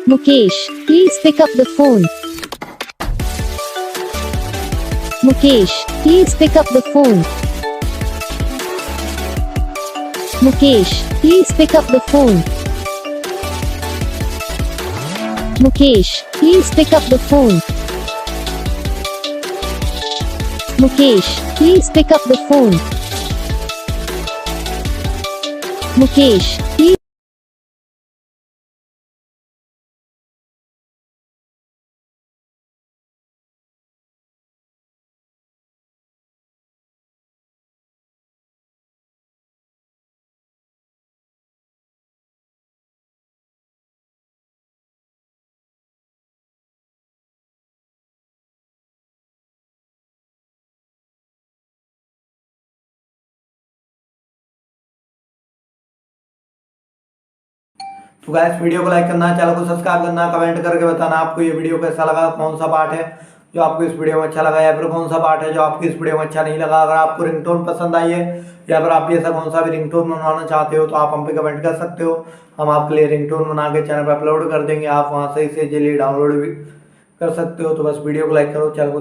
Mukesh, please pick up the phone. Mukesh, please pick up the phone. Mukesh, please pick up the phone. Mukesh, please pick up the phone. Mukesh, please pick up the phone. Mukesh, please. तो guys video को like करना, channel को subscribe करना, comment करके बताना आपको ये video कैसा लगा, कौन सा पार्ट है जो आपको इस वीडियो में अच्छा लगा या फिर कौन सा पार्ट है जो आपको इस वीडियो में अच्छा नहीं लगा। अगर आपको रिंगटोन पसंद आई है या फिर आप भी ऐसा कौन सा भी रिंगटोन बनवाना चाहते हो तो आप हम पे कमेंट कर सकते हो। हम आपके लिए रिंगटोन बना के चैनल पर अपलोड कर देंगे, आप वहाँ से इसे इजीली डाउनलोड भी कर सकते हो। तो बस वीडियो को लाइक करो, चैनल को